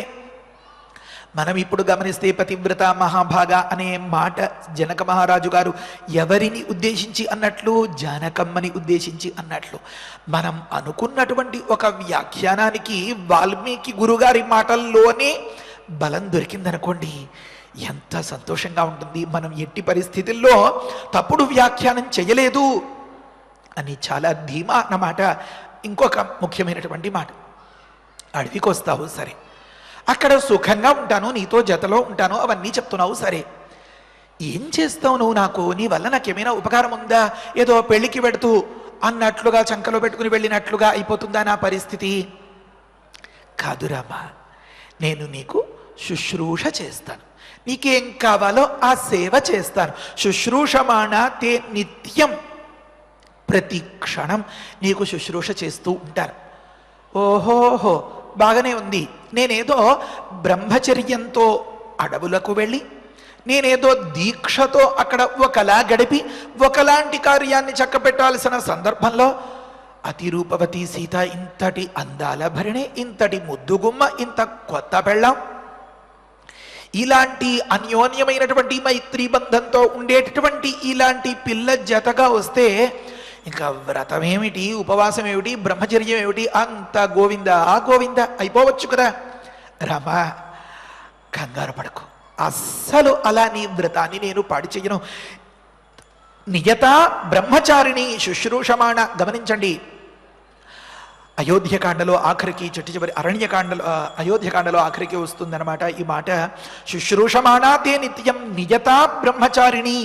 Speaker 1: మనం ఇప్పుడు గమనిస్తే పతివ్రత మహాభాగ అనే మాట జనక మహారాజు గారు ఎవరిని ఉద్దేశించి అన్నట్లు, జానకమ్మని ఉద్దేశించి అన్నట్లు. మనం అనుకున్నటువంటి ఒక వ్యాఖ్యానానికి వాల్మీకి గురుగారి మాటల్లోనే బలం దొరికిందనుకోండి, ఎంత సంతోషంగా ఉంటుంది. మనం ఎట్టి పరిస్థితుల్లో తప్పుడు వ్యాఖ్యానం చేయలేదు అని చాలా ధీమా అన్నమాట. ఇంకొక ముఖ్యమైనటువంటి మాట, అడవికి వస్తావు సరే, అక్కడ సుఖంగా ఉంటాను, నీతో జతలో ఉంటాను, అవన్నీ చెప్తున్నావు సరే, ఏం చేస్తావు నువ్వు నాకు? నీ వల్ల నాకేమైనా ఉపకారం ఉందా? ఏదో పెళ్లికి పెడుతూ అన్నట్లుగా చంకలో పెట్టుకుని వెళ్ళినట్లుగా అయిపోతుందా నా పరిస్థితి? కాదురామా, నేను నీకు శుశ్రూష చేస్తాను, నీకేం కావాలో ఆ సేవ చేస్తాను. శుశ్రూషమాణ తే నిత్యం, ప్రతి క్షణం నీకు శుశ్రూష చేస్తూ ఉంటాను. ఓహోహో, బాగానే ఉంది. నేనేదో బ్రహ్మచర్యంతో అడవులకు వెళ్ళి, నేనేదో దీక్షతో అక్కడ ఒకలా గడిపి ఒకలాంటి కార్యాన్ని చక్కపెట్టాల్సిన సందర్భంలో అతిరూపవతి సీత ఇంతటి అందాల భరణి, ఇంతటి ముద్దుగుమ్మ, ఇంత కొత్త పెళ్ళాం, ఇలాంటి అన్యోన్యమైనటువంటి మైత్రీ బంధంతో ఉండేటటువంటి ఇలాంటి పిల్ల జతగా వస్తే ఇంకా వ్రతం ఏమిటి, ఉపవాసం ఏమిటి, బ్రహ్మచర్యం ఏమిటి, అంత గోవింద గోవింద అయిపోవచ్చు కదా. రామా, కంగారు పడకు, అస్సలు అలా నీ వ్రతాన్ని నేను పాడు చెయ్యను. నియత బ్రహ్మచారిణి శుశ్రూషమాణ. గమనించండి, అయోధ్యకాండలో ఆఖరికి చివరి అయోధ్యకాండలో ఆఖరికి వస్తుందన్నమాట ఈ మాట. శుశ్రూషమాణా తే నిత్యం నియతా బ్రహ్మచారిణి.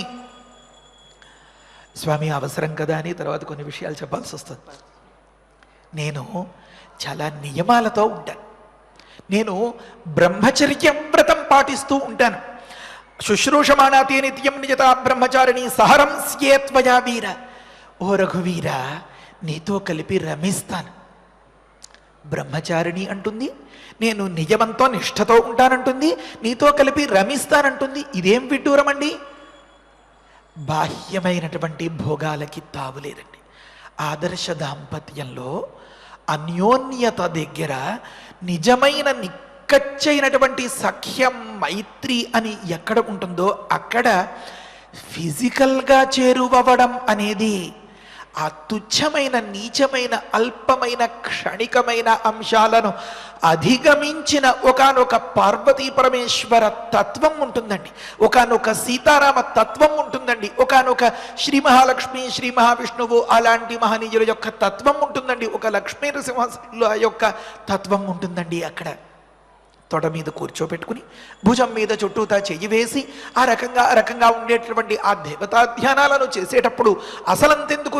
Speaker 1: స్వామి అవసరం కదా అని తర్వాత కొన్ని విషయాలు చెప్పాల్సి వస్తుంది. నేను చాలా నియమాలతో ఉంటాను, నేను బ్రహ్మచర్య వ్రతం పాటిస్తూ ఉంటాను. శుశ్రూషమాణా తే నిత్యం నియతా బ్రహ్మచారిణి సహరం స్యేత్వయా వీర. ఓ రఘువీర, నీతో కలిపి రమిస్తాను. బ్రహ్మచారిణి అంటుంది, నేను నియమంతో నిష్ఠతో ఉంటానంటుంది, నీతో కలిపి రమిస్తానంటుంది. ఇదేం విడ్డూరం అండి! బాహ్యమైనటువంటి భోగాలకి తావులేదండి. ఆదర్శ దాంపత్యంలో అన్యోన్యత దగ్గర నిజమైన నిక్కచ్చైనటువంటి సఖ్యం మైత్రి అని ఎక్కడ ఉంటుందో అక్కడ ఫిజికల్గా చేరువవడం అనేది ఆ తుచ్చమైన నీచమైన అల్పమైన క్షణికమైన అంశాలను అధిగమించిన ఒకానొక పార్వతీ పరమేశ్వర తత్వం ఉంటుందండి, ఒకానొక సీతారామ తత్వం ఉంటుందండి, ఒకానొక శ్రీ మహాలక్ష్మి శ్రీ మహావిష్ణువు అలాంటి మహనీయుల యొక్క తత్వం ఉంటుందండి, ఒక లక్ష్మీ నరసింహ యొక్క తత్వం ఉంటుందండి. అక్కడ తొడ మీద కూర్చోపెట్టుకుని భుజం మీద చుట్టూతా చెయ్యి వేసి ఆ రకంగా ఉండేటటువంటి ఆ దేవతా ధ్యానాలను చేసేటప్పుడు అసలంతెందుకు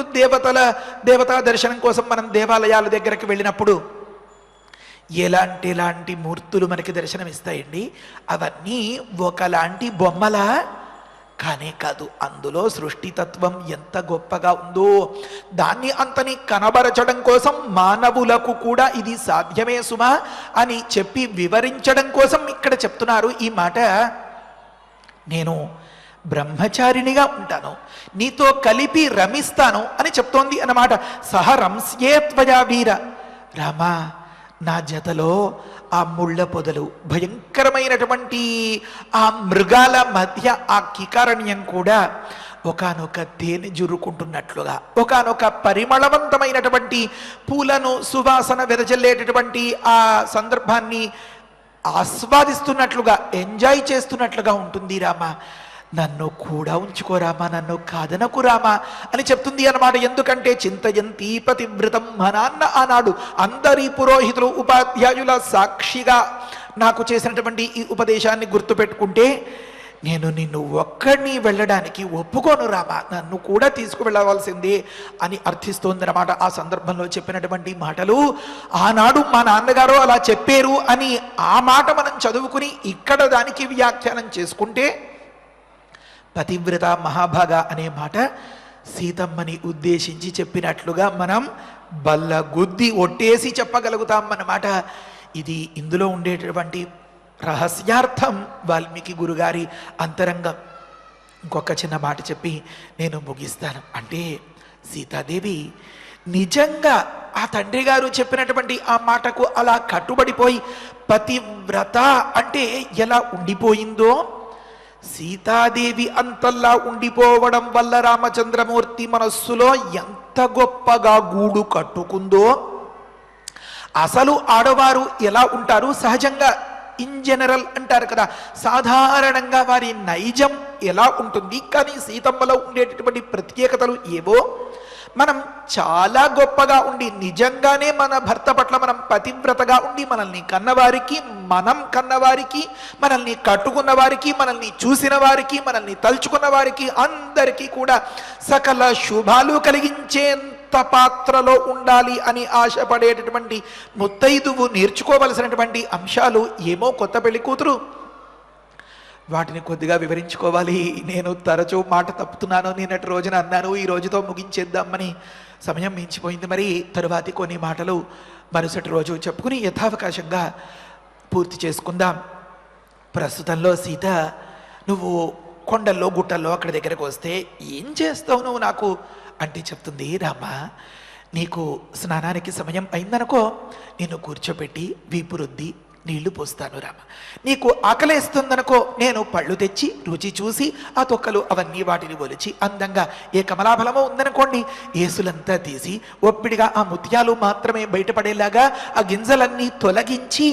Speaker 1: దేవతా దర్శనం కోసం మనం దేవాలయాల దగ్గరికి వెళ్ళినప్పుడు ఎలాంటి మూర్తులు మనకి దర్శనమిస్తాయండి. అవన్నీ ఒకలాంటి బొమ్మల కానే కాదు, అందులో సృష్టితత్వం ఎంత గొప్పగా ఉందో దాన్ని అంతని కనబరచడం కోసం మానవులకు కూడా ఇది సాధ్యమే సుమా అని చెప్పి వివరించడం కోసం ఇక్కడ చెప్తున్నారు ఈ మాట. నేను బ్రహ్మచారిణిగా ఉంటాను, నీతో కలిపి రమిస్తాను అని చెప్తోంది అన్నమాట. సహ రంస్యే త్వయా వీర. రామా, నా జతలో ఆ ముళ్ళ పొదలు, భయంకరమైనటువంటి ఆ మృగాల మధ్య ఆ కికారణ్యం కూడా ఒకానొక తేనె జురుకుంటున్నట్లుగా, ఒకానొక పరిమళవంతమైనటువంటి పూలను సువాసన వెదజల్లేటటువంటి ఆ సందర్భాన్ని ఆస్వాదిస్తున్నట్లుగా, ఎంజాయ్ చేస్తున్నట్లుగా ఉంటుంది. రామా, నన్ను కూడా ఉంచుకోరామా, నన్ను కాదనకు రామా అని చెప్తుంది అన్నమాట. ఎందుకంటే చింతయంతి పతివ్రతం మనాన్న ఆనాడు అందరి పురోహితులు ఉపాధ్యాయుల సాక్షిగా నాకు చేసినటువంటి ఈ ఉపదేశాన్ని గుర్తుపెట్టుకుంటే నేను నిన్ను ఒక్కడిని వెళ్ళడానికి ఒప్పుకోను రామా, నన్ను కూడా తీసుకువెళ్ళవలసిందే అని అర్థిస్తోందన్నమాట. ఆ సందర్భంలో చెప్పినటువంటి మాటలు ఆనాడు మా నాన్నగారు అలా చెప్పారు అని ఆ మాట మనం చదువుకుని ఇక్కడ దానికి వ్యాఖ్యానం చేసుకుంటే పతివ్రత మహాభాగ అనే మాట సీతమ్మని ఉద్దేశించి చెప్పినట్లుగా మనం బల్ల గుద్ది ఒట్టేసి చెప్పగలుగుతాం అన్నమాట. ఇది ఇందులో ఉండేటటువంటి రహస్యార్థం వాల్మీకి గురుగారి అంతరంగం. ఇంకొక చిన్న మాట చెప్పి నేను ముగిస్తాను. అంటే సీతాదేవి నిజంగా ఆ తండ్రి గారు చెప్పినటువంటి ఆ మాటకు అలా కట్టుబడిపోయి పతివ్రత అంటే ఎలా ఉండిపోయిందో, సీతాదేవి అంతల్లా ఉండిపోవడం వల్ల రామచంద్రమూర్తి మనస్సులో ఎంత గొప్పగా గూడు కట్టుకుందో. అసలు ఆడవారు ఎలా ఉంటారు సహజంగా ఇన్ జనరల్ అంటారు కదా, సాధారణంగా వారి నైజం ఎలా ఉంటుంది, కానీ సీతమ్మలో ఉండేటటువంటి ప్రత్యేకతలు ఏవో మనం చాలా గొప్పగా ఉండి నిజంగానే మన భర్త పట్ల మనం పతివ్రతగా ఉండి మనల్ని కన్నవారికి, మనం కన్నవారికి, మనల్ని కట్టుకున్న వారికి, మనల్ని చూసిన వారికి, మనల్ని తలుచుకున్న వారికి అందరికీ కూడా సకల శుభాలు కలిగించేంత పాత్రలో ఉండాలి అని ఆశపడేటటువంటి ముత్తైదువు నేర్చుకోవలసినటువంటి అంశాలు ఏమో కొత్త పెళ్లి కూతురు వాటిని కొద్దిగా వివరించుకోవాలి. నేను తరచూ మాట తప్పుతున్నాను, నిన్నటి రోజున అన్నాను, ఈ రోజుతో ముగించేద్దామని సమయం మించిపోయింది. మరి తరువాతి కొన్ని మాటలు మరుసటి రోజు చెప్పుకుని యథావకాశంగా పూర్తి చేసుకుందాం. ప్రస్తుతంలో సీత, నువ్వు కొండల్లో గుట్టల్లో అక్కడి దగ్గరకు వస్తే ఏం చేస్తావు నువ్వు నాకు అంటే చెప్తుంది, రామా నీకు స్నానానికి సమయం అయిందనుకో, నేను కూర్చోపెట్టి వీపు రుద్ది నీళ్లు పోస్తాను రామ. నీకు ఆకలేస్తుందనుకో, నేను పళ్ళు తెచ్చి రుచి చూసి ఆ తొక్కలు అవన్నీ వాటిని ఒలిచి అందంగా ఏ కమలాఫలమో ఉందనుకోండి ఏసులంతా తీసి ఒప్పిడిగా ఆ ముత్యాలు మాత్రమే బయటపడేలాగా ఆ గింజలన్నీ తొలగించి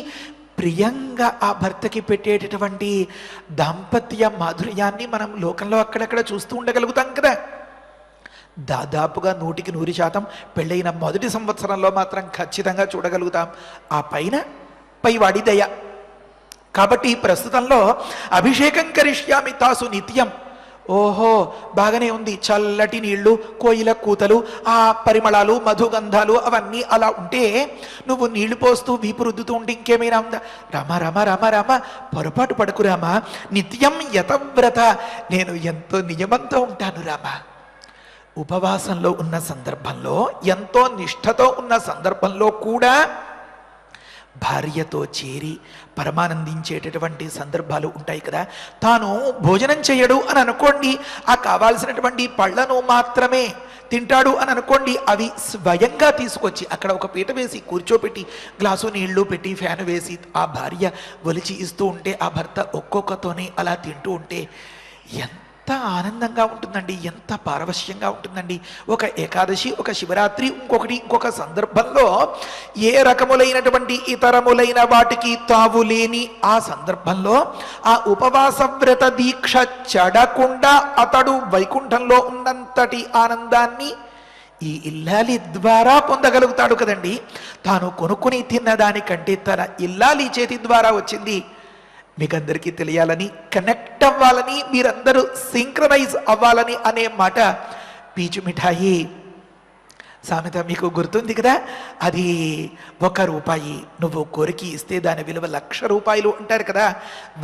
Speaker 1: ప్రియంగా ఆ భర్తకి పెట్టేటటువంటి దాంపత్య మాధుర్యాన్ని మనం లోకంలో అక్కడక్కడ చూస్తూ ఉండగలుగుతాం కదా. దాదాపుగా 100% పెళ్ళైన మొదటి సంవత్సరంలో మాత్రం ఖచ్చితంగా చూడగలుగుతాం. ఆ పైవాడి దయ. కాబట్టి ప్రస్తుతంలో అభిషేకం కరిష్యామి తాసు నిత్యం. ఓహో, బాగానే ఉంది, చల్లటి నీళ్లు, కోయిల కూతలు, ఆ పరిమళాలు, మధుగంధాలు అవన్నీ అలా ఉంటే నువ్వు నీళ్లు పోస్తూ వీపు రుద్దుతూ ఉంటే ఇంకేమైనా ఉందా? రామ రామ రామ రామ, పొరపాటు పడకు రామ. నిత్యం యతవ్రత, నేను ఎంతో నియమంతో ఉంటాను రామ. ఉపవాసంలో ఉన్న సందర్భంలో, ఎంతో నిష్ఠతో ఉన్న సందర్భంలో కూడా భార్యతో చేరి పరమానందించేటటువంటి సందర్భాలు ఉంటాయి కదా. తాను భోజనం చేయడు అని అనుకోండి, ఆ కావాల్సినటువంటి పళ్ళను మాత్రమే తింటాడు అని అనుకోండి, అవి స్వయంగా తీసుకొచ్చి అక్కడ ఒక పీట వేసి కూర్చోపెట్టి గ్లాసు నీళ్లు పెట్టి ఫ్యాన్ వేసి ఆ భార్య ఒలిచి ఇస్తూ ఉంటే ఆ భర్త ఒక్కొక్కతోనే అలా తింటూ ఉంటే ఎంత ఆనందంగా ఉంటుందండి, ఎంత పారవశ్యంగా ఉంటుందండి. ఒక ఏకాదశి, ఒక శివరాత్రి, ఇంకొక సందర్భంలో ఏ రకములైనటువంటి ఇతరములైన వాటికి తావులేని ఆ సందర్భంలో ఆ ఉపవాస వ్రత దీక్ష చెడకుండా అతడు వైకుంఠంలో ఉన్నంతటి ఆనందాన్ని ఈ ఇల్లాలి ద్వారా పొందగలుగుతాడు కదండి. తాను కొనుక్కుని తిన్నదానికంటే తన ఇల్లాలి చేతి ద్వారా వచ్చింది మీకందరికీ తెలియాలని, కనెక్ట్ అవ్వాలని, మీరందరూ సింక్రనైజ్ అవ్వాలని అనే మాట పీచు మిఠాయి సామెత మీకు గుర్తుంది కదా. అది ₹1 నువ్వు కోరికి ఇస్తే దాని విలువ ₹1,00,000 అంటారు కదా.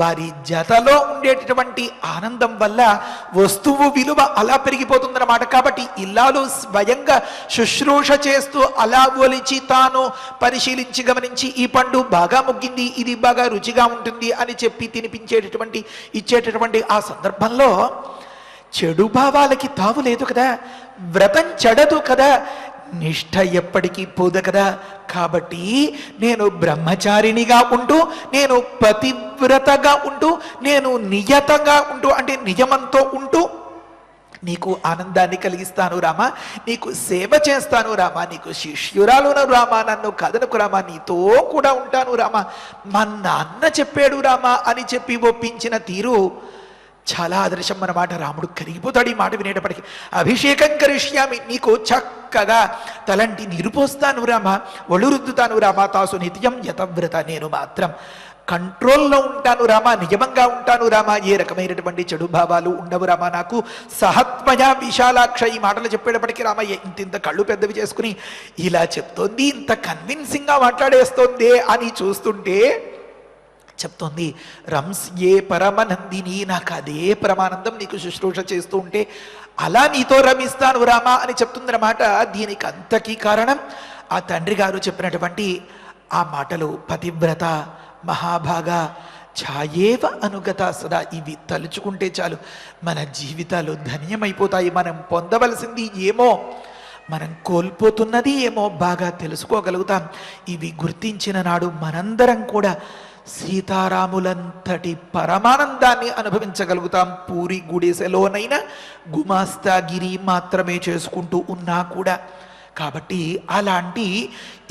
Speaker 1: వారి జతలో ఉండేటటువంటి ఆనందం వల్ల వస్తువు విలువ అలా పెరిగిపోతుందన్నమాట. కాబట్టి ఇల్లాలు స్వయంగా శుశ్రూష చేస్తూ అలా ఒలిచి తాను పరిశీలించి గమనించి ఈ పండు బాగా ముగ్గింది, ఇది బాగా రుచిగా ఉంటుంది అని చెప్పి తినిపించేటటువంటి ఇచ్చేటటువంటి ఆ సందర్భంలో చెడు భావాలకి తావు లేదు కదా, వ్రతం చెడదు కదా, నిష్ఠ ఎప్పటికీ పోదు కదా. కాబట్టి నేను బ్రహ్మచారిణిగా ఉంటూ, నేను పతివ్రతగా ఉంటూ, నేను నియతంగా ఉంటూ అంటే నియమంతో ఉంటూ నీకు ఆనందాన్ని కలిగిస్తాను రామా, నీకు సేవ చేస్తాను రామా, నీకు శిష్యురాలును రామా, నన్ను కదనకు రామా, నీతో కూడా ఉంటాను రామా, మా నాన్న చెప్పాడు రామా అని చెప్పి ఒప్పించిన తీరు చాలా ఆదర్శం అన్నమాట. రాముడు కరిగిపోతాడు ఈ మాట వినేటప్పటికీ. అభిషేకం కరిష్యామి, నీకు చక్కగా తలంటి నీరు పోస్తాను రామా, ఒళ్ళు రుద్దుతాను రామా, తాసు నిత్యం యతవ్రత, నేను మాత్రం కంట్రోల్లో ఉంటాను రామా, నియమంగా ఉంటాను రామా, ఏ రకమైనటువంటి చెడు భావాలు ఉండవు రామా, నాకు సహత్మయ విశాలాక్ష ఈ మాటలు చెప్పేటప్పటికీ రామయ్య ఇంత కళ్ళు పెద్దవి చేసుకుని ఇలా చెప్తోంది, ఇంత కన్విన్సింగ్గా మాట్లాడేస్తోంది అని చూస్తుంటే చెప్తోంది రంస్యే పరమనందిని, నాకు అదే పరమానందం నీకు శుశ్రూష చేస్తూ ఉంటే అలా నీతో రమిస్తాను రామా అని చెప్తుందన్నమాట. దీనికి అంతకీ కారణం ఆ తండ్రి గారు చెప్పినటువంటి ఆ మాటలు. పతివ్రత మహాభాగా ఛాయేవ అనుగత సదా, ఇవి తలుచుకుంటే చాలు మన జీవితాలు ధన్యమైపోతాయి. మనం పొందవలసింది ఏమో, మనం కోల్పోతున్నది ఏమో బాగా తెలుసుకోగలుగుతాం. ఇవి గుర్తించిన నాడు మనందరం కూడా సీతారాములంతటి పరమానందాన్ని అనుభవించగలుగుతాం. పూరి గుడిసెలోనైనా గుమాస్తాగిరి మాత్రమే చేసుకుంటూ ఉన్నా కూడా. కాబట్టి అలాంటి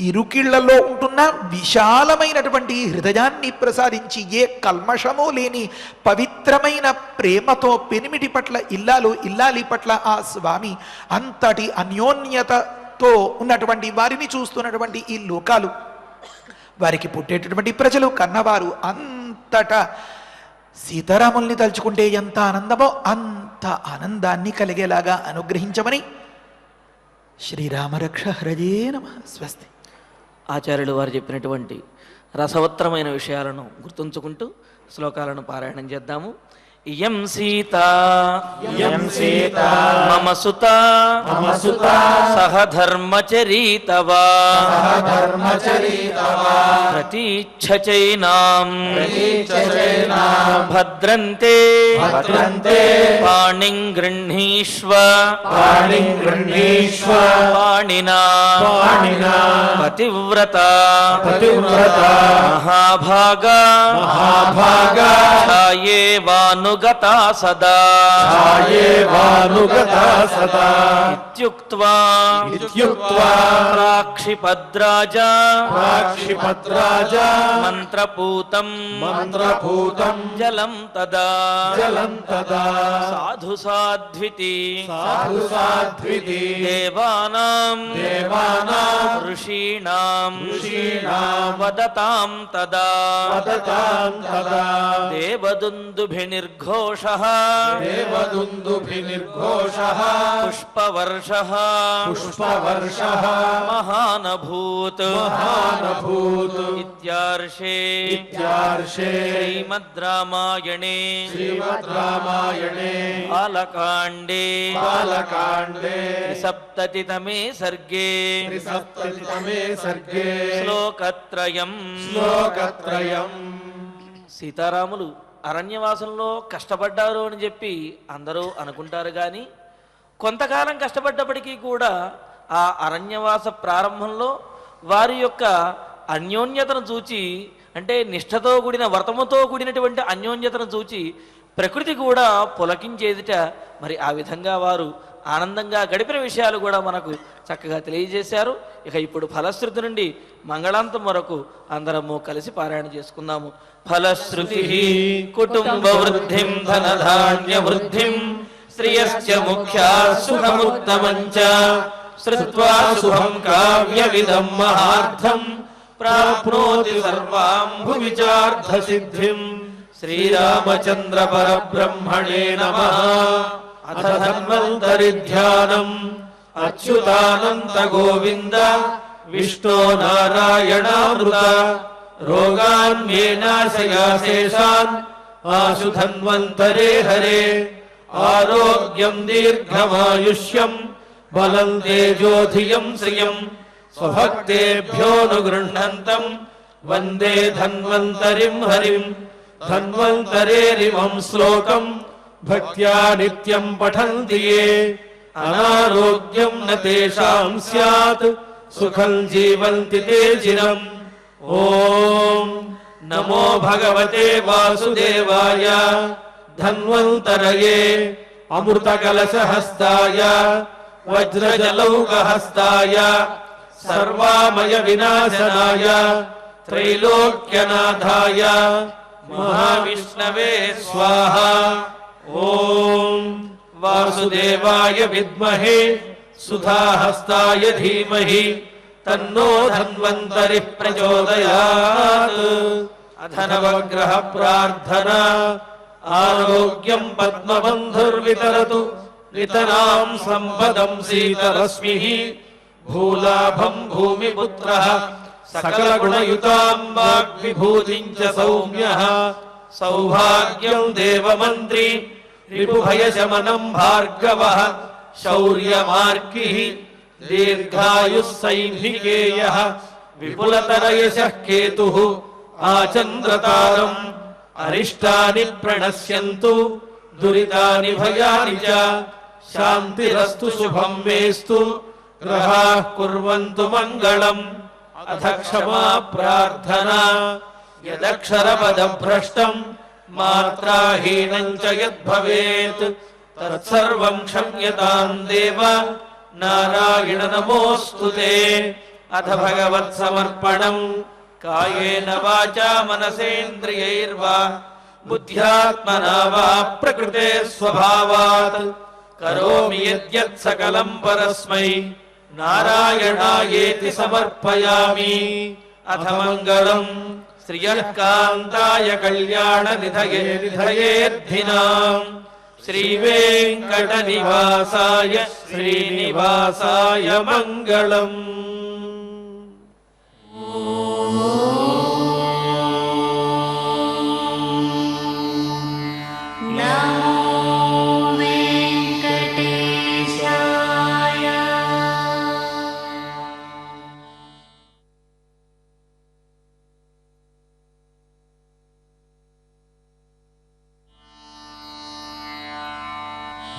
Speaker 1: ఇరుకిళ్లలో ఉంటున్న విశాలమైనటువంటి హృదయాన్ని ప్రసాదించి ఏ కల్మషమూ లేని పవిత్రమైన ప్రేమతో పెనిమిటి పట్ల ఇల్లాలి పట్ల ఆ స్వామి అంతటి అన్యోన్యతతో ఉన్నటువంటి వారిని చూస్తున్నటువంటి ఈ లోకాలు, వారికి పుట్టేటటువంటి ప్రజలు, కన్నవారు అంతటా సీతారాముల్ని తలుచుకుంటే ఎంత ఆనందమో అంత ఆనందాన్ని కలిగేలాగా అనుగ్రహించమని శ్రీరామరక్ష హరజే నమః. స్వస్తి.
Speaker 2: ఆచార్యులు వారు చెప్పినటువంటి రసవత్తరమైన విషయాలను గుర్తుంచుకుంటూ శ్లోకాలను పారాయణం చేద్దాము. ఇయం సీతా మమ సుతా సహ ధర్మచరీతవా ప్రతీచ్ఛచైనాం భద్రంతే పాణిం గృహ్ణీష్వ పాణినా పతివ్రత మహాభాగా ఛాయేవానుగతా సదా ఇత్యుక్త్వా ప్రాక్షిపద్రాజా మంత్రపూతం జలం తదా సాధు సాధ్వితి దేవానాం ఋషీణాం వదతాం తదా దేవదుందుభిర్ఘోషః పుష్పవర్షః మహానభూత్ ఇత్యార్షే శ్రీమద్ రామాయణే బాలకాండే సప్తతితమే సర్గే శ్లోకత్రయం సీతారాములు అరణ్యవాసంలో కష్టపడ్డారు అని చెప్పి అందరూ అనుకుంటారు కానీ కొంతకాలం కష్టపడ్డప్పటికీ కూడా ఆ అరణ్యవాస ప్రారంభంలో వారి యొక్క అన్యోన్యతను చూచి, అంటే నిష్ఠతో కూడిన వ్రతముతో కూడినటువంటి అన్యోన్యతను చూచి ప్రకృతి కూడా పులకించేదిట. మరి ఆ విధంగా వారు ఆనందంగా గడిపిన విషయాలు కూడా మనకు చక్కగా తెలియజేశారు. ఇక ఇప్పుడు ఫలశ్రుతి నుండి మంగళాంతం వరకు అందరము కలిసి పారాయణ చేసుకుందాము. ఫలశ్రుతి కుటుంబ వృద్ధిం ధనధాన్య వృద్ధిం శ్రియశ్చ ముఖ్యా సుఖముత్తమంచ శ్రుత్వా శుభం కావ్యవిదం మహార్థం ప్రాప్నోతి సర్వాం భువిచార్థ సిద్ధిం. శ్రీరామచంద్ర పరబ్రహ్మణే నమః. అథ ధన్వంతరి ధ్యానం అచ్యుతానంత గోవింద విష్ణో నారాయణామృత రోగాన్ మే నాశయాశేషాన్ ఆశు ధన్వంతరే హరే. ఆరోగ్యం దీర్ఘమాయుష్యం బలం తేజోధియం శ్రియం స్వభక్తేభ్యోనుగృహ్ణంతం వందే ధన్వంతరిం హరిం. ధన్వంతరేరిమం శ్లోకం భక్త్యా నిత్యం పఠంతి యే అనారోగ్యం న తేషాం స్యాత్ సుఖం జీవంతి తే చిరం. ఓం నమో భగవతే వాసుదేవాయ ధన్వంతరయే అమృతకలశహస్తాయ వజ్రజలౌకహస్తాయ సర్వామయ వినాశనాయ త్రైలోక్యనాథాయ మహావిష్ణవే స్వాహా. ఓం వాసుదేవాయ విద్మహే సుధాహస్తాయ ధీమహి తన్నో ధన్వంతరి ప్రచోదయాత్. అథ నవగ్రహ ప్రార్థనా ఆరోగ్యం పద్మబంధుర్వితరతు నితరాం సంపదం సీతరశ్మిః భూలాభం భూమిపుత్రః సకలగుణయుతాం వాగ్విభూతిం చ సౌమ్యః సౌభాగ్యం దేవమంత్రి రిపుభయశమనం భార్గవః శౌర్యమార్కిః దీర్ఘాయుః సైంహికేయః విపులతరయశః కేతుః ఆచంద్రతారం. అరిష్టాని ప్రణశ్యంతు దురితాని భయాని చ శాంతిరస్తు శుభం మేస్తు గ్రహాః కుర్వంతు మంగళం. అథ క్షమా ప్రార్థనా యదక్షరపదభ్రష్టం మాత్రాహీనం చ యద్భవేత్ తత్సర్వం క్షమ్యతాం దేవ నారాయణ నమోస్తుతే. అథ భగవత్సమర్పణం కాయేన వాచా మనసేంద్రియైర్వా బుద్ధ్యాత్మనా వా ప్రకృతే స్వభావాత్ కరోమి యద్యత్ సకలం పరస్మై నారాయణాయేతి సమర్పయామి. అథ మంగళం శ్రియః కాంతాయ కళ్యాణ నిధయే నిధయేర్థినాం శ్రీవేంకట నివాసాయ శ్రీనివాసాయ మంగళం.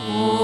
Speaker 3: Oh